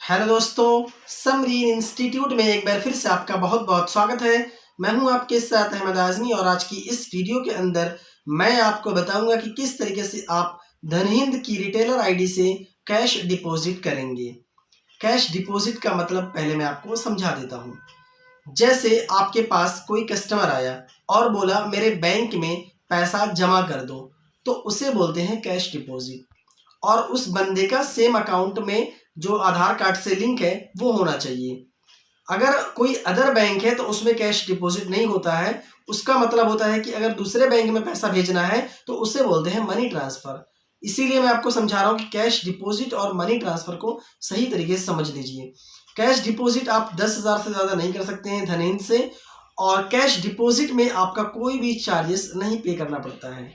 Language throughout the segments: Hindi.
हेलो दोस्तों, समरीन इंस्टीट्यूट में एक बार फिर से आपका बहुत बहुत स्वागत है। मैं हूं आपके साथ अहमद आज़मी और आज की इस वीडियो के अंदर मैं आपको बताऊंगा कि किस तरीके से आप धनहिंद की रिटेलर आईडी से कैश डिपॉजिट करेंगे। कैश डिपॉजिट का मतलब पहले मैं आपको समझा देता हूं। जैसे आपके पास कोई कस्टमर आया और बोला मेरे बैंक में पैसा जमा कर दो, तो उसे बोलते हैं कैश डिपॉजिट। और उस बंदे का सेम अकाउंट में जो आधार कार्ड से लिंक है वो होना चाहिए। अगर कोई अदर बैंक है तो उसमें कैश डिपॉजिट नहीं होता है। उसका मतलब होता है कि अगर दूसरे बैंक में पैसा भेजना है तो उसे बोलते हैं मनी ट्रांसफर। इसीलिए मैं आपको समझा रहा हूँ कि कैश डिपॉजिट और मनी ट्रांसफर को सही तरीके से समझ लीजिए। कैश डिपॉजिट आप 10,000 से ज़्यादा नहीं कर सकते हैं धनहिंद से, और कैश डिपॉजिट में आपका कोई भी चार्जेस नहीं पे करना पड़ता है।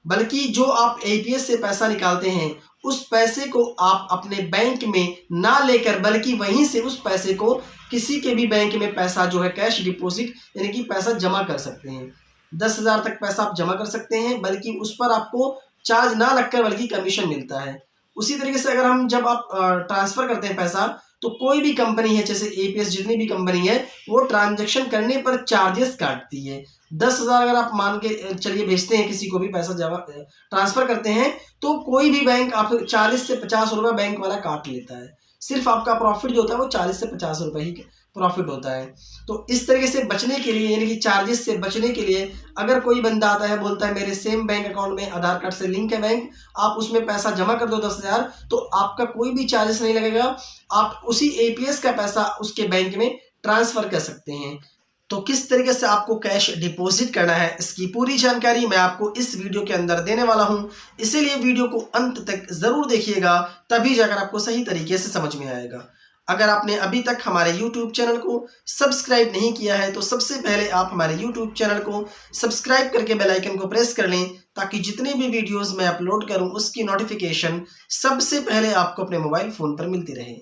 बल्कि जो आप एपीएस से पैसा निकालते हैं उस पैसे को आप अपने बैंक में ना लेकर बल्कि वहीं से उस पैसे को किसी के भी बैंक में पैसा जो है कैश डिपॉजिट यानी कि पैसा जमा कर सकते हैं। 10,000 तक पैसा आप जमा कर सकते हैं, बल्कि उस पर आपको चार्ज ना लगकर बल्कि कमीशन मिलता है। उसी तरीके से अगर हम जब आप ट्रांसफ़र करते हैं पैसा, तो कोई भी कंपनी है जैसे एपीएस जितनी भी कंपनी है वो ट्रांजैक्शन करने पर चार्जेस काटती है। 10,000 अगर आप मान के चलिए भेजते हैं किसी को भी पैसा जमा ट्रांसफ़र करते हैं, तो कोई भी बैंक आप 40 से 50 रुपये बैंक वाला काट लेता है। सिर्फ आपका प्रॉफिट जो होता है वो 40 से 50 रुपये ही प्रॉफिट होता है। तो इस तरीके से बचने के लिए यानी कि चार्जेस से बचने के लिए अगर कोई बंदा आता है बोलता है मेरे सेम बैंक अकाउंट में आधार कार्ड से लिंक है बैंक, आप उसमें पैसा जमा कर दो 10,000, तो आपका कोई भी चार्जेस नहीं लगेगा। आप उसी एपीएस का पैसा उसके बैंक में ट्रांसफ़र कर सकते हैं। तो किस तरीके से आपको कैश डिपॉजिट करना है इसकी पूरी जानकारी मैं आपको इस वीडियो के अंदर देने वाला हूं, इसीलिए वीडियो को अंत तक ज़रूर देखिएगा, तभी जाकर आपको सही तरीके से समझ में आएगा। अगर आपने अभी तक हमारे YouTube चैनल को सब्सक्राइब नहीं किया है तो सबसे पहले आप हमारे YouTube चैनल को सब्सक्राइब करके बेल आइकन को प्रेस कर लें, ताकि जितने भी वीडियोस मैं अपलोड करूं उसकी नोटिफिकेशन सबसे पहले आपको अपने मोबाइल फ़ोन पर मिलती रहे।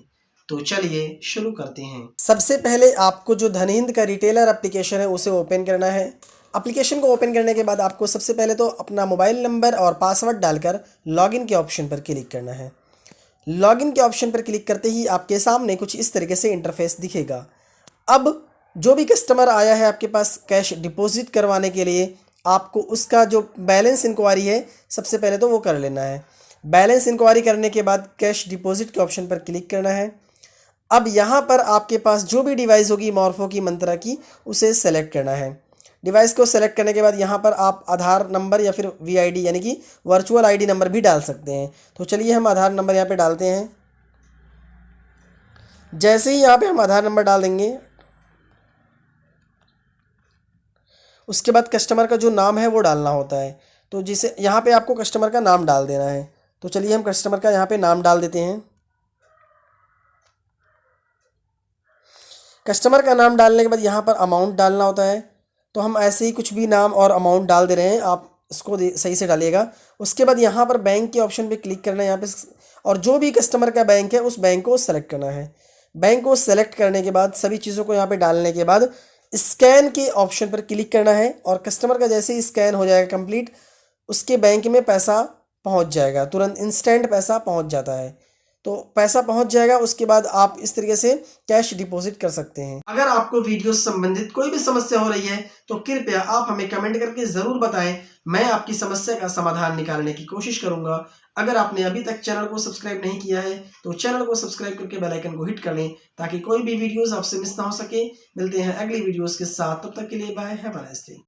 तो चलिए शुरू करते हैं। सबसे पहले आपको जो धनहिंद का रिटेलर एप्लीकेशन है उसे ओपन करना है। एप्लीकेशन को ओपन करने के बाद आपको सबसे पहले तो अपना मोबाइल नंबर और पासवर्ड डालकर लॉगिन के ऑप्शन पर क्लिक करना है। लॉगिन के ऑप्शन पर क्लिक करते ही आपके सामने कुछ इस तरीके से इंटरफेस दिखेगा। अब जो भी कस्टमर आया है आपके पास कैश डिपॉजिट करवाने के लिए, आपको उसका जो बैलेंस इंक्वायरी है सबसे पहले तो वो कर लेना है। बैलेंस इंक्वायरी करने के बाद कैश डिपॉजिट के ऑप्शन पर क्लिक करना है। अब यहाँ पर आपके पास जो भी डिवाइस होगी मॉर्फो की, मंत्रा की, उसे सेलेक्ट करना है। डिवाइस को सेलेक्ट करने के बाद यहाँ पर आप आधार नंबर या फिर वीआईडी यानी कि वर्चुअल आईडी नंबर भी डाल सकते हैं। तो चलिए हम आधार नंबर यहाँ पे डालते हैं। जैसे ही यहाँ पे हम आधार नंबर डाल देंगे, उसके बाद कस्टमर का जो नाम है वो डालना होता है। तो जिसे यहाँ पे आपको कस्टमर का नाम डाल देना है। तो चलिए हम कस्टमर का यहाँ पे नाम डाल देते हैं। कस्टमर का नाम डालने के बाद यहाँ पर अमाउंट डालना होता है। तो हम ऐसे ही कुछ भी नाम और अमाउंट डाल दे रहे हैं, आप इसको सही से डालिएगा। उसके बाद यहाँ पर बैंक के ऑप्शन पे क्लिक करना है यहाँ पे, और जो भी कस्टमर का बैंक है उस बैंक को सेलेक्ट करना है। बैंक को सेलेक्ट करने के बाद सभी चीज़ों को यहाँ पे डालने के बाद स्कैन के ऑप्शन पर क्लिक करना है, और कस्टमर का जैसे ही स्कैन हो जाएगा कंप्लीट, उसके बैंक में पैसा पहुँच जाएगा, तुरंत इंस्टेंट पैसा पहुँच जाता है। तो पैसा पहुंच जाएगा, उसके बाद आप इस तरीके से कैश डिपॉजिट कर सकते हैं। अगर आपको वीडियो से संबंधित कोई भी समस्या हो रही है तो कृपया आप हमें कमेंट करके ज़रूर बताएं, मैं आपकी समस्या का समाधान निकालने की कोशिश करूंगा। अगर आपने अभी तक चैनल को सब्सक्राइब नहीं किया है तो चैनल को सब्सक्राइब करके बेल आइकन को हिट कर लें, ताकि कोई भी वीडियोज़ आपसे मिस ना हो सके। मिलते हैं अगली वीडियोज़ के साथ, तब तक के लिए bye, have a nice day.